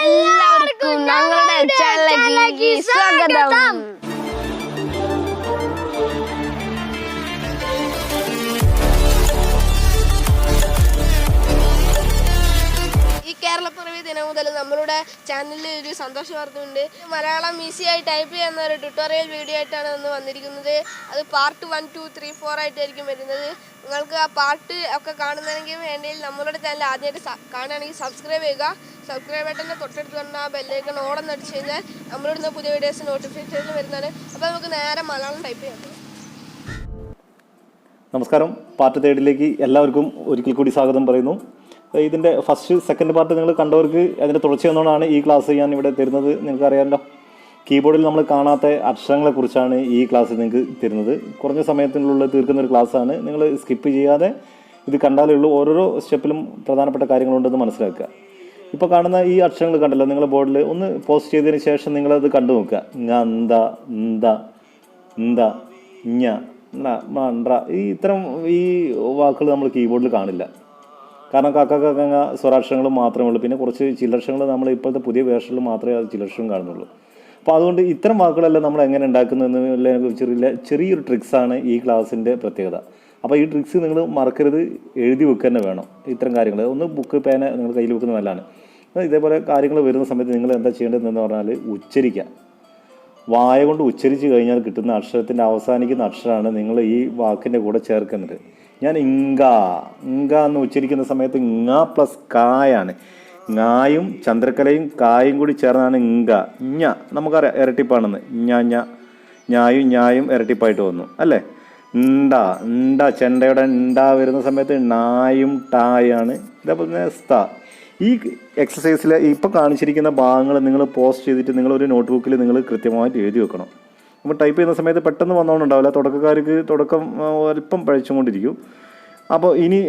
എല്ലാവർക്കും ഞങ്ങളുടെ ചാനലിലേക്ക് സ്വാഗതം. ഈ കേരളപ്പിറവി ദിനം മുതൽ നമ്മളുടെ ചാനലിൽ ഒരു സന്തോഷ വാർത്തയുണ്ട്. മലയാളം ഈസിയായി ടൈപ്പ് ചെയ്യുന്ന ഒരു ട്യൂട്ടോറിയൽ വീഡിയോ ആയിട്ടാണ് ഇന്ന് വന്നിരിക്കുന്നത്. അത് പാർട്ട് 1, 2, 3, 4 ആയിട്ടായിരിക്കും വരുന്നത്. നിങ്ങൾക്ക് ആ പാർട്ട് ഒക്കെ കാണുന്നതിന് വേണ്ടി നമ്മളുടെ ചാനൽ ആദ്യമായിട്ട് കാണുകയാണെങ്കിൽ സബ്സ്ക്രൈബ് ചെയ്യുക. സബ്സ്ക്രൈബ് ബട്ടൻ്റെ തൊട്ടടുത്ത് വന്ന ആ ബെല്ലൈക്കൺ ഓളെന്ന് അടിച്ചു കഴിഞ്ഞാൽ നമ്മളിടുന്ന പുതിയ വീഡിയോസ് നോട്ടിഫിക്കേഷൻ വരുന്നതാണ്. അപ്പോൾ നമുക്ക് നേരെ മലയാളം ടൈപ്പ് ചെയ്യാം. നമസ്കാരം. പാർട്ട് 3 എല്ലാവർക്കും ഒരിക്കൽ കൂടി സ്വാഗതം പറയുന്നു. ഇതിൻ്റെ ഫസ്റ്റ് സെക്കൻഡ് പാർട്ട് നിങ്ങൾ കണ്ടവർക്ക് അതിൻ്റെ തുടർച്ച എന്നോടാണ് ഈ ക്ലാസ് ഞാൻ ഇവിടെ തരുന്നത്. നിങ്ങൾക്ക് അറിയാമല്ലോ, കീബോർഡിൽ നമ്മൾ കാണാത്ത അക്ഷരങ്ങളെക്കുറിച്ചാണ് ഈ ക്ലാസ് നിങ്ങൾക്ക് തരുന്നത്. കുറഞ്ഞ സമയത്തിനുള്ളിൽ തീർക്കുന്ന ഒരു ക്ലാസ്സാണ്. നിങ്ങൾ സ്കിപ്പ് ചെയ്യാതെ ഇത് കണ്ടാലേ ഉള്ളൂ ഓരോരോ സ്റ്റെപ്പിലും പ്രധാനപ്പെട്ട കാര്യങ്ങളുണ്ടെന്ന് മനസ്സിലാക്കുക. ഇപ്പോൾ കാണുന്ന ഈ അക്ഷരങ്ങൾ കണ്ടല്ലോ, നിങ്ങൾ ബോർഡിൽ ഒന്ന് പോസ്റ്റ് ചെയ്തതിന് ശേഷം നിങ്ങളത് കണ്ടു നോക്കുക. ഇത്തരം ഈ വാക്കുകൾ നമ്മൾ കീബോർഡിൽ കാണില്ല. കാരണം കക്ക സ്വരാക്ഷരങ്ങൾ മാത്രമേ ഉള്ളൂ. പിന്നെ കുറച്ച് ചില്ലക്ഷരങ്ങൾ നമ്മൾ ഇപ്പോഴത്തെ പുതിയ വേർഷനിൽ മാത്രമേ അത് ചില്ലക്ഷരം കാണുന്നുള്ളൂ. അപ്പോൾ അതുകൊണ്ട് ഇത്തരം വാക്കുകളെല്ലാം നമ്മൾ എങ്ങനെ ഉണ്ടാക്കുന്നതെന്ന് ചെറിയൊരു ട്രിക്സാണ് ഈ ക്ലാസ്സിൻ്റെ പ്രത്യേകത. അപ്പോൾ ഈ ട്രിക്സ് നിങ്ങൾ മറക്കരുത്, എഴുതി വെക്കുക തന്നെ വേണം. ഇത്തരം കാര്യങ്ങൾ ഒന്ന് ബുക്ക് പേന നിങ്ങൾ കയ്യിൽ വെക്കുന്നത് നല്ലതാണ്. ഇതേപോലെ കാര്യങ്ങൾ വരുന്ന സമയത്ത് നിങ്ങൾ എന്താ ചെയ്യേണ്ടതെന്ന് പറഞ്ഞാൽ ഉച്ചരിക്കുക. വായ കൊണ്ട് ഉച്ചരിച്ച് കഴിഞ്ഞാൽ കിട്ടുന്ന അക്ഷരത്തിൻ്റെ അവസാനിക്കുന്ന അക്ഷരമാണ് നിങ്ങൾ ഈ വാക്കിൻ്റെ കൂടെ ചേർക്കുന്നത്. ഞാൻ ഇങ്ക എന്ന് ഉച്ചരിക്കുന്ന സമയത്ത് ഇങ്ങ പ്ലസ് കായാണ്. ങ്ങായും ചന്ദ്രക്കലയും കായും കൂടി ചേർന്നാണ് ഇങ്ക. നമുക്കറിയാം ഇരട്ടിപ്പാണെന്ന്. ഞായും ഇരട്ടിപ്പായിട്ട് വന്നു അല്ലേ. ചെണ്ടയുടെ വരുന്ന സമയത്ത് ണായും ടായാണ്. ഇതേപോലെ തന്നെ സ്ത. ഈ എക്സസൈസിൽ ഇപ്പോൾ കാണിച്ചിരിക്കുന്ന ഭാഗങ്ങൾ നിങ്ങൾ പോസ്റ്റ് ചെയ്തിട്ട് നിങ്ങളൊരു നോട്ട്ബുക്കിൽ നിങ്ങൾ കൃത്യമായിട്ട് എഴുതി വെക്കണം. നമ്മൾ ടൈപ്പ് ചെയ്യുന്ന സമയത്ത് പെട്ടെന്ന് വന്നോണ്ടുണ്ടാവില്ല. തുടക്കക്കാർക്ക് തുടക്കം അല്പം പഴിച്ചുകൊണ്ടിരിക്കും. അപ്പോൾ ഇനി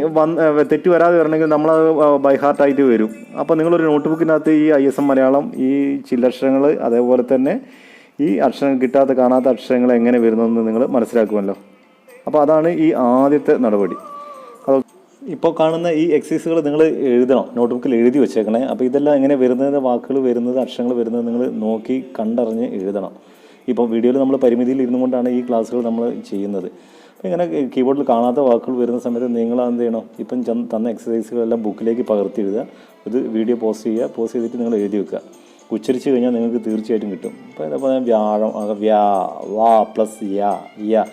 തെറ്റ് വരാതെ വരണമെങ്കിൽ നമ്മളത് ബൈ ഹാർട്ടായിട്ട് വരും. അപ്പോൾ നിങ്ങളൊരു നോട്ട്ബുക്കിനകത്ത് ഈ ISM മലയാളം, ഈ ചില്ലക്ഷരങ്ങൾ, അതേപോലെ തന്നെ ഈ അക്ഷരം കിട്ടാത്ത കാണാത്ത അക്ഷരങ്ങൾ എങ്ങനെ വരുന്നതെന്ന് നിങ്ങൾ മനസ്സിലാക്കുമല്ലോ. അപ്പോൾ അതാണ് ഈ ആദ്യത്തെ നടപടി. അത് ഇപ്പോൾ കാണുന്ന ഈ എക്സസൈസുകൾ നിങ്ങൾ എഴുതണം, നോട്ട്ബുക്കിൽ എഴുതി വെച്ചേക്കണേ. അപ്പോൾ ഇതെല്ലാം എങ്ങനെ വരുന്നത്, വാക്കുകൾ വരുന്നത്, അക്ഷരങ്ങൾ വരുന്നത് നിങ്ങൾ നോക്കി കണ്ടറിഞ്ഞ് എഴുതണം. ഇപ്പം വീഡിയോയിൽ നമ്മൾ പരിമിതിയിൽ ഇരുന്നു കൊണ്ടാണ് ഈ ക്ലാസ്സുകൾ നമ്മൾ ചെയ്യുന്നത്. അപ്പോൾ ഇങ്ങനെ കീബോർഡിൽ കാണാത്ത വാക്കുകൾ വരുന്ന സമയത്ത് നിങ്ങൾ എന്ത് ചെയ്യണം, ഇപ്പം തന്ന എക്സസൈസുകളെല്ലാം ബുക്കിലേക്ക് പകർത്തി എഴുതുക. ഇത് വീഡിയോ പോസ്റ്റ് ചെയ്യുക. പോസ്റ്റ് ചെയ്തിട്ട് നിങ്ങൾ എഴുതി വെക്കുക. ഉച്ചരിച്ച് കഴിഞ്ഞാൽ നിങ്ങൾക്ക് തീർച്ചയായിട്ടും കിട്ടും. അപ്പോൾ ഇതേപോലെ വ്യാഴം വാ പ്ലസ് യ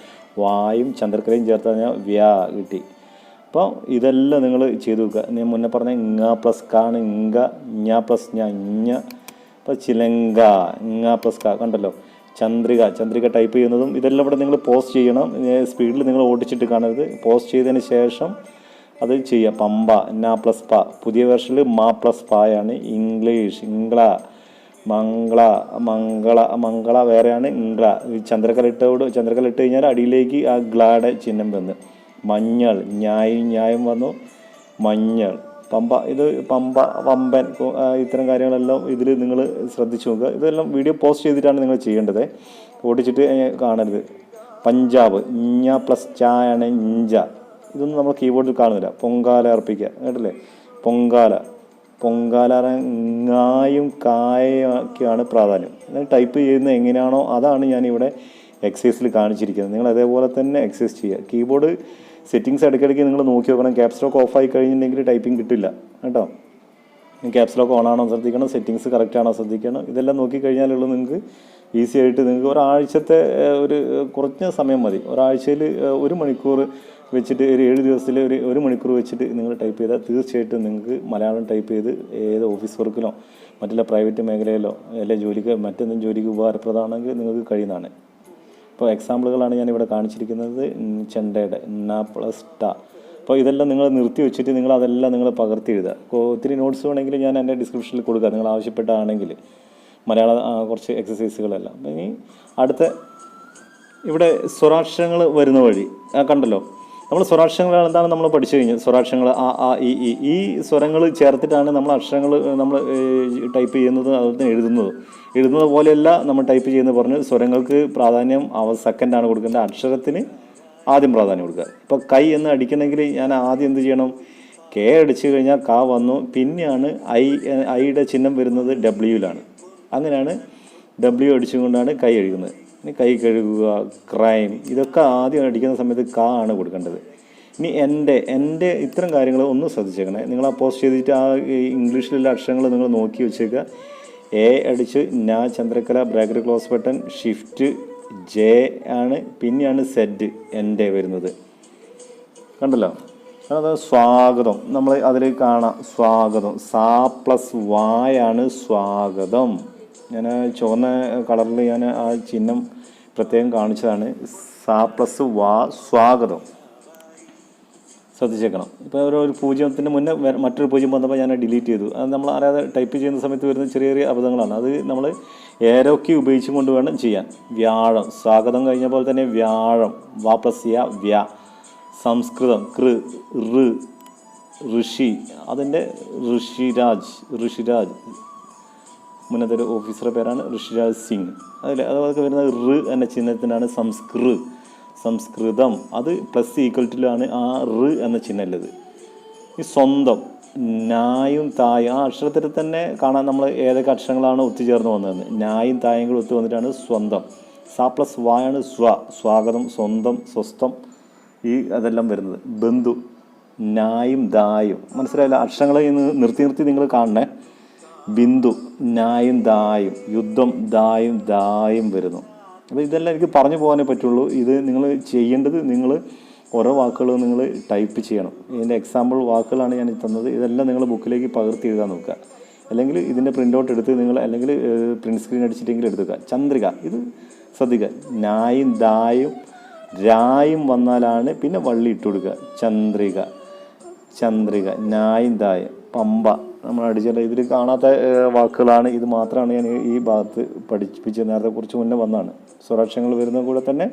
വായും ചന്ദ്രക്കലയും ചേർത്ത് കഴിഞ്ഞാൽ കിട്ടി. അപ്പോൾ ഇതെല്ലാം നിങ്ങൾ ചെയ്തു വെക്കുക. ഞാൻ മുന്നേ പറഞ്ഞ ഇങ്ങ പ്ലസ് കാണ് ഇങ്ക, ഞ പ്ലസ് ഞ. അപ്പോൾ ചിലങ്ക പ്ലസ് ക കണ്ടല്ലോ. ചന്ദ്രിക ടൈപ്പ് ചെയ്യുന്നതും ഇതെല്ലാം ഇവിടെ നിങ്ങൾ പോസ്റ്റ് ചെയ്യണം. സ്പീഡിൽ നിങ്ങൾ ഓടിച്ചിട്ട് കാണരുത്. പോസ്റ്റ് ചെയ്തതിന് ശേഷം അത് ചെയ്യുക. പമ്പ ന പ്ലസ് പ. പുതിയ വേർഷനിൽ മാ പ്ലസ് പായാണ്. ഇംഗ്ലീഷ് മംഗള വേറെയാണ്. ചന്ദ്രക്കല ഇട്ട് കഴിഞ്ഞാൽ അടിയിലേക്ക് ആ ഗ്ലാഡ് ചിഹ്നം വന്ന്. മഞ്ഞൾ ന്യായം വന്നു. മഞ്ഞൾ പമ്പ. ഇത് വമ്പൻ ഇത്തരം കാര്യങ്ങളെല്ലാം ഇതിൽ നിങ്ങൾ ശ്രദ്ധിച്ചു നോക്കുക. ഇതെല്ലാം വീഡിയോ പോസ്റ്റ് ചെയ്തിട്ടാണ് നിങ്ങൾ ചെയ്യേണ്ടത്. ഓടിച്ചിട്ട് കാണരുത്. പഞ്ചാബ് ഞ പ്ലസ് ചായാണ് ഇഞ്ച. ഇതൊന്നും നമ്മൾ കീബോർഡിൽ കാണുന്നില്ല. പൊങ്കാല അർപ്പിക്കുക കേട്ടില്ലേ. പൊങ്കാല ങ്ങായും കായൊക്കെയാണ് പ്രാധാന്യം. നിങ്ങൾ ടൈപ്പ് ചെയ്യുന്നത് എങ്ങനെയാണോ അതാണ് ഞാനിവിടെ എക്സസൈസിൽ കാണിച്ചിരിക്കുന്നത്. നിങ്ങൾ അതേപോലെ തന്നെ എക്സസൈസ് ചെയ്യുക. കീബോർഡ് സെറ്റിങ്സ് ഇടയ്ക്കിടയ്ക്ക് നിങ്ങൾ നോക്കി നോക്കണം. ക്യാപ്സ് ലോക്ക് ഓഫ് ആയി കഴിഞ്ഞിട്ടുണ്ടെങ്കിൽ ടൈപ്പിംഗ് കിട്ടില്ല കേട്ടോ. ക്യാപ്സ് ലോക്ക് ഓൺ ആണോ ശ്രദ്ധിക്കണം, സെറ്റിങ്സ് കറക്റ്റ് ആണോ ശ്രദ്ധിക്കണം. ഇതെല്ലാം നോക്കിക്കഴിഞ്ഞാലുള്ളൂ നിങ്ങൾക്ക് ഈസി ആയിട്ട് നിങ്ങൾക്ക് ഒരാഴ്ചത്തെ ഒരു കുറഞ്ഞ സമയം മതി. ഒരാഴ്ചയിൽ 1 മണിക്കൂർ വെച്ചിട്ട് ഒരു 7 ദിവസത്തിൽ ഒരു 1 മണിക്കൂർ വെച്ചിട്ട് നിങ്ങൾ ടൈപ്പ് ചെയ്താൽ തീർച്ചയായിട്ടും നിങ്ങൾക്ക് മലയാളം ടൈപ്പ് ചെയ്ത് ഏത് ഓഫീസ് വർക്കിലോ മറ്റുള്ള പ്രൈവറ്റ് മേഖലയിലോ അല്ലെങ്കിൽ മറ്റെന്തെങ്കിലും ജോലിക്ക് ഉപകാരപ്രദമാണെങ്കിൽ നിങ്ങൾക്ക് കഴിയുന്നതാണ്. ഇപ്പോൾ എക്സാമ്പിളുകളാണ് ഞാനിവിടെ കാണിച്ചിരിക്കുന്നത്. ചെണ്ടയുടെ ന പ്ലസ് ട. അപ്പോൾ ഇതെല്ലാം നിങ്ങൾ നിർത്തി വെച്ചിട്ട് നിങ്ങൾ പകർത്തി എഴുതുക. ഒത്തിരി നോട്ട്സ് വേണമെങ്കിൽ ഞാൻ എൻ്റെ ഡിസ്ക്രിപ്ഷനിൽ കൊടുക്കുക, നിങ്ങൾ ആവശ്യപ്പെട്ടാണെങ്കിൽ മലയാള കുറച്ച് എക്സസൈസുകളെല്ലാം. ഇനി അടുത്ത ഇവിടെ സ്വരാക്ഷരങ്ങൾ വരുന്ന വഴി കണ്ടല്ലോ. നമ്മൾ സ്വരാക്ഷരങ്ങൾ എന്താണ് നമ്മൾ പഠിച്ചു കഴിഞ്ഞാൽ സ്വരാക്ഷരങ്ങൾ ആ ഈ സ്വരങ്ങൾ ചേർത്തിട്ടാണ് നമ്മൾ അക്ഷരങ്ങൾ നമ്മൾ ടൈപ്പ് ചെയ്യുന്നത്, അതുപോലെ എഴുതുന്നത് പോലെയല്ല നമ്മൾ ടൈപ്പ് ചെയ്യുന്നത് പറഞ്ഞു. സ്വരങ്ങൾക്ക് പ്രാധാന്യം സെക്കൻഡാണ് കൊടുക്കേണ്ടത്, അക്ഷരത്തിന് ആദ്യം പ്രാധാന്യം കൊടുക്കുക. ഇപ്പോൾ കൈ എന്ന് അടിക്കണമെങ്കിൽ ഞാൻ ആദ്യം എന്ത് ചെയ്യണം, കെ അടിച്ചു കഴിഞ്ഞാൽ കാ വന്നു. പിന്നെയാണ് ഐയുടെ ചിഹ്നം വരുന്നത് ഡബ്ല്യുവിലാണ്. അങ്ങനെയാണ് ഡബ്ല്യു അടിച്ചുകൊണ്ടാണ് കൈ കഴുകുന്നത്. ഇനി കൈ കഴുകുക, ക്രൈം, ഇതൊക്കെ ആദ്യം അടിക്കുന്ന സമയത്ത് കാ ആണ് കൊടുക്കേണ്ടത്. ഇനി എൻ്റെ ഇത്തരം കാര്യങ്ങൾ ഒന്ന് ശ്രദ്ധിച്ചേക്കണേ. നിങ്ങൾ ആ പോസ്റ്റ് ചെയ്തിട്ട് ആ ഇംഗ്ലീഷിലുള്ള അക്ഷരങ്ങൾ നിങ്ങൾ നോക്കി വെച്ചേക്കുക. എ അടിച്ച് ചന്ദ്രക്കല bracket close button shift J ആണ്, പിന്നെയാണ് സെഡ് എൻ്റെ വരുന്നത്. കണ്ടല്ലോ? അത് സ്വാഗതം. നമ്മൾ അതിൽ കാണാം സ്വാഗതം. സാ പ്ലസ് വായാണ് സ്വാഗതം. ഞാൻ ചുവന്ന കളറിൽ ഞാൻ ആ ചിഹ്നം പ്രത്യേകം കാണിച്ചതാണ്. സാ പ്ലസ് വാ സ്വാഗതം. ശ്രദ്ധിച്ചേക്കണം. ഇപ്പോൾ ഒരു പൂജ്യത്തിന് മുന്നേ മറ്റൊരു പൂജ്യം വന്നപ്പോൾ ഞാൻ ഡിലീറ്റ് ചെയ്തു. അത് നമ്മൾ അറിയാതെ ടൈപ്പ് ചെയ്യുന്ന സമയത്ത് വരുന്ന ചെറിയ ചെറിയ അബദ്ധങ്ങളാണ്. അത് നമ്മൾ ഏരോ കീ ഉപയോഗിച്ചും കൊണ്ട് വേണം ചെയ്യാൻ. വ്യാഴം, സ്വാഗതം കഴിഞ്ഞ പോലെ തന്നെ വ്യാഴം, വാ പ്ലസ് യ വ്യാ. സംസ്കൃതം കൃ ഋ, ഋഷി, അതിൻ്റെ ഋഷിരാജ് മുന്നത്തെ ഒരു ഓഫീസറുടെ പേരാണ് ഋഷിരാജ് സിംഗ്. അതൊക്കെ വരുന്നത് ഋ എന്ന ചിഹ്നത്തിനാണ് സംസ്കൃതം. അത് പ്ലസ് ഈക്വൽറ്റിലാണ് ആ ഋ എന്ന ചിഹ്നം ഉള്ളത്. ഈ സ്വന്തം, നായും തായും, ആ അക്ഷരത്തിൽ തന്നെ കാണാൻ നമ്മൾ ഏതൊക്കെ അക്ഷരങ്ങളാണ് ഒത്തുചേർന്ന് വന്നതെന്ന്. നായും തായും കൂടി ഒത്തു വന്നിട്ടാണ് സ്വന്തം. സാ പ്ലസ് വായാണ് സ്വാഗതം, സ്വന്തം, സ്വസ്ഥം, അതെല്ലാം വരുന്നത്. ബന്ധു, നായും ദായും. മനസ്സിലായില്ല? അക്ഷരങ്ങളെ നിർത്തി നിങ്ങൾ കാണണേ. ബിന്ദു, നായും ദായും. യുദ്ധം, ദായും വരുന്നു. അപ്പോൾ ഇതെല്ലാം എനിക്ക് പറഞ്ഞു പോകാനേ പറ്റുള്ളൂ. ഇത് നിങ്ങൾ ചെയ്യേണ്ടത്, നിങ്ങൾ ഓരോ വാക്കുകളും നിങ്ങൾ ടൈപ്പ് ചെയ്യണം. ഇതിൻ്റെ എക്സാമ്പിൾ വാക്കുകളാണ് ഞാൻ തന്നത്. ഇതെല്ലാം നിങ്ങൾ ബുക്കിലേക്ക് പകർത്തി എഴുതാൻ നോക്കുക. അല്ലെങ്കിൽ ഇതിൻ്റെ പ്രിൻ്റ് ഔട്ട് എടുത്ത് നിങ്ങൾ, അല്ലെങ്കിൽ പ്രിൻറ്റ് സ്ക്രീൻ അടിച്ചിട്ടെങ്കിലും എടുത്തുക. ചന്ദ്രിക, ഇത് ശ്രദ്ധിക്കുക. നായും ദായും രായും വന്നാലാണ് പിന്നെ വള്ളി ഇട്ട് കൊടുക്കുക. ചന്ദ്രിക, നായും ദായും. പമ്പ, നമ്മൾ അടിച്ചാൽ ഇതിൽ കാണാത്ത വാക്കുകളാണ്. ഇത് മാത്രമാണ് ഞാൻ ഈ ഭാഗത്ത് പഠിപ്പിച്ചത്. നേരത്തെ കുറച്ച് മുന്നേ വന്നതാണ്. സ്വരാക്ഷരങ്ങൾ വരുന്ന കൂടെ തന്നെ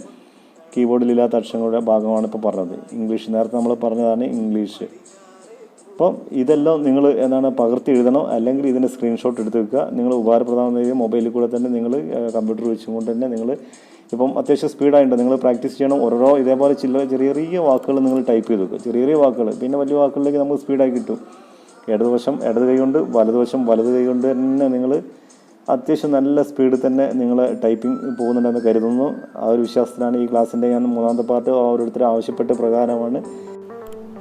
കീബോർഡിലില്ലാത്ത അക്ഷരങ്ങളുടെ ഭാഗമാണ് ഇപ്പോൾ പറഞ്ഞത്. ഇംഗ്ലീഷ് നേരത്തെ നമ്മൾ പറഞ്ഞതാണ് ഇംഗ്ലീഷ്. അപ്പം ഇതെല്ലാം നിങ്ങൾ പകർത്തി എഴുതണം. അല്ലെങ്കിൽ ഇതിൻ്റെ സ്ക്രീൻഷോട്ട് എടുത്ത് വെക്കുക. നിങ്ങൾ ഉപകാരപ്രദമായ മൊബൈലിൽ കൂടെ തന്നെ നിങ്ങൾ കമ്പ്യൂട്ടർ വെച്ചുകൊണ്ട് തന്നെ നിങ്ങൾ ഇപ്പം അത്യാവശ്യം സ്പീഡായിട്ട് നിങ്ങൾ പ്രാക്ടീസ് ചെയ്യണം. ഓരോ ഇതേപോലെ ചെറിയ വാക്കുകൾ നിങ്ങൾ ടൈപ്പ് ചെയ്ത് വെക്കുക. ചെറിയ വാക്കുകൾ, പിന്നെ വലിയ വാക്കുകളിലേക്ക് നമുക്ക് സ്പീഡായി കിട്ടും. ഇടതുവശം ഇടത് കൈ കൊണ്ട്, വലതുവശം വലത് കൈ കൊണ്ട് തന്നെ നിങ്ങൾ അത്യാവശ്യം നല്ല സ്പീഡിൽ തന്നെ നിങ്ങൾ ടൈപ്പിംഗ് പോകുന്നുണ്ടെന്ന് കരുതുന്നു. ആ ഒരു വിശ്വാസത്തിലാണ് ഈ ക്ലാസ്സിൻ്റെ ഞാൻ മൂന്നാമത്തെ പാർട്ട് ഓരോരുത്തർ ആവശ്യപ്പെട്ട പ്രകാരമാണ്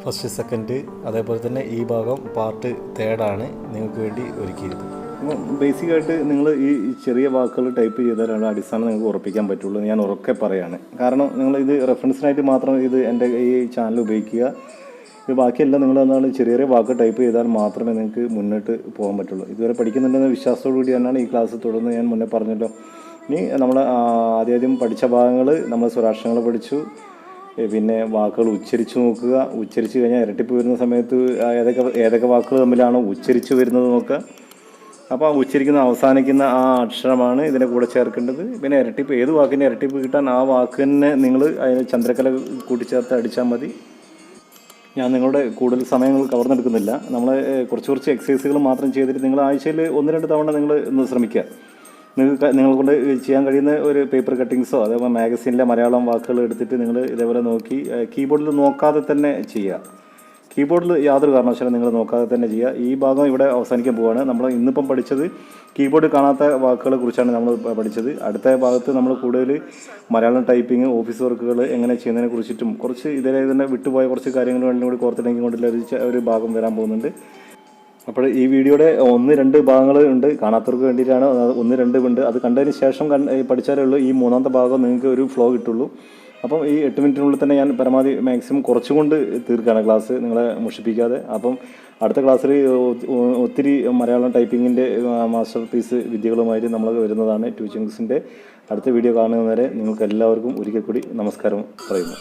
ഫസ്റ്റ്, സെക്കൻഡ്, അതേപോലെ തന്നെ ഈ ഭാഗം പാർട്ട് 3 നിങ്ങൾക്ക് വേണ്ടി ഒരുക്കിയിരിക്കുന്നത്. അപ്പോൾ ബേസിക്കായിട്ട് നിങ്ങൾ ഈ ചെറിയ വാക്കുകൾ ടൈപ്പ് ചെയ്താലാണ് അടിസ്ഥാനം നിങ്ങൾക്ക് ഉറപ്പിക്കാൻ പറ്റുള്ളൂ. ഞാൻ ഉറക്കെ പറയാണ്. കാരണം നിങ്ങൾ ഇത് റെഫറൻസിനായിട്ട് മാത്രം ഇത് എൻ്റെ ഈ ചാനൽ ഉപയോഗിക്കുക. ഇത് ബാക്കിയെല്ലാം നിങ്ങൾ ചെറിയ വാക്ക് ടൈപ്പ് ചെയ്താൽ മാത്രമേ നിങ്ങൾക്ക് മുന്നോട്ട് പോകാൻ പറ്റുള്ളൂ. ഇതുവരെ പഠിക്കുന്നുണ്ടെന്ന വിശ്വാസത്തോടു കൂടി തന്നെയാണ് ഈ ക്ലാസ് തുടർന്ന് ഞാൻ മുന്നേ പറഞ്ഞല്ലോ. ഇനി നമ്മൾ ആദ്യം പഠിച്ച ഭാഗങ്ങൾ നമ്മൾ സ്വരാക്ഷരങ്ങൾ പഠിച്ചു. പിന്നെ വാക്കുകൾ ഉച്ചരിച്ച് നോക്കുക. ഉച്ചരിച്ച് കഴിഞ്ഞാൽ ഇരട്ടിപ്പ് വരുന്ന സമയത്ത് ഏതൊക്കെ വാക്കുകൾ തമ്മിലാണോ ഉച്ചരിച്ച് വരുന്നത് നോക്കുക. അപ്പോൾ ആ ഉച്ചരിക്കുന്ന അവസാനിക്കുന്ന ആ അക്ഷരമാണ് ഇതിൻ്റെ കൂടെ ചേർക്കേണ്ടത്. പിന്നെ ഇരട്ടിപ്പ്, ഏത് വാക്കിൻ്റെ ഇരട്ടിപ്പ് കിട്ടാൻ ആ വാക്ക് തന്നെ നിങ്ങൾ അതിന് ചന്ദ്രക്കല കൂട്ടിച്ചേർത്ത് അടിച്ചാൽ മതി. ഞാൻ നിങ്ങളുടെ കൂടുതൽ സമയങ്ങൾ കവർന്നെടുക്കുന്നില്ല. നമ്മൾ കുറച്ച് എക്സസൈസുകൾ മാത്രം ചെയ്തിട്ട് നിങ്ങൾ ആഴ്ചയിൽ 1-2 തവണ നിങ്ങൾ ഒന്ന് ശ്രമിക്കുക. നിങ്ങളെ കൊണ്ട് ചെയ്യാൻ കഴിയുന്ന ഒരു പേപ്പർ കട്ടിങ്സോ അതേപോലെ മാഗസീനിലെ മലയാളം വാക്കുകൾ എടുത്തിട്ട് നിങ്ങൾ ഇതേപോലെ നോക്കി കീബോർഡിൽ നോക്കാതെ തന്നെ ചെയ്യുക. കീബോർഡിൽ യാതൊരു കാരണവശാലും നിങ്ങൾ നോക്കാതെ തന്നെ ചെയ്യുക. ഈ ഭാഗം ഇവിടെ അവസാനിക്കാൻ പോവുകയാണ്. നമ്മൾ ഇന്നിപ്പം പഠിച്ചത് കീബോർഡ് കാണാത്ത വാക്കുകളെ കുറിച്ചാണ് നമ്മൾ പഠിച്ചത്. അടുത്ത ഭാഗത്ത് നമ്മൾ കൂടുതൽ മലയാളം ടൈപ്പിംഗ്, ഓഫീസ് വർക്കുകൾ എങ്ങനെ ചെയ്യുന്നതിനെ കുറിച്ചിട്ടും കുറച്ച് ഇതിലെ തന്നെ വിട്ടുപോയ കുറച്ച് കാര്യങ്ങൾ കൂടി കോർത്തിണക്കി കൊണ്ടുള്ള ഒരു ഭാഗം വരാൻ പോകുന്നുണ്ട്. അപ്പോൾ ഈ വീഡിയോയുടെ 1-2 ഭാഗങ്ങൾ ഉണ്ട്. കാണാത്തവർക്ക് വേണ്ടിയിട്ടാണ് 1-2 ഉണ്ട്. അത് കണ്ടതിന് ശേഷം പഠിച്ചാലേ ഉള്ളൂ ഈ മൂന്നാമത്തെ ഭാഗം നിങ്ങൾക്ക് ഒരു ഫ്ലോ കിട്ടുള്ളൂ. അപ്പം ഈ 8 മിനിറ്റിനുള്ളിൽ തന്നെ ഞാൻ പരമാവധി മാക്സിമം കുറച്ചുകൊണ്ട് തീർക്കുകയാണ് ക്ലാസ്, നിങ്ങളെ മുഷിപ്പിക്കാതെ. അപ്പം അടുത്ത ക്ലാസ്സിൽ ഒത്തിരി മലയാളം ടൈപ്പിങ്ങിൻ്റെ മാസ്റ്റർ പീസ് വിദ്യകളുമായിട്ട് നമ്മൾ വരുന്നതാണ്. ടീച്ചിങ്സിൻ്റെ അടുത്ത വീഡിയോ കാണുന്നവരെ നിങ്ങൾക്ക് എല്ലാവർക്കും ഒരിക്കൽ കൂടി നമസ്കാരം പറയുന്നു.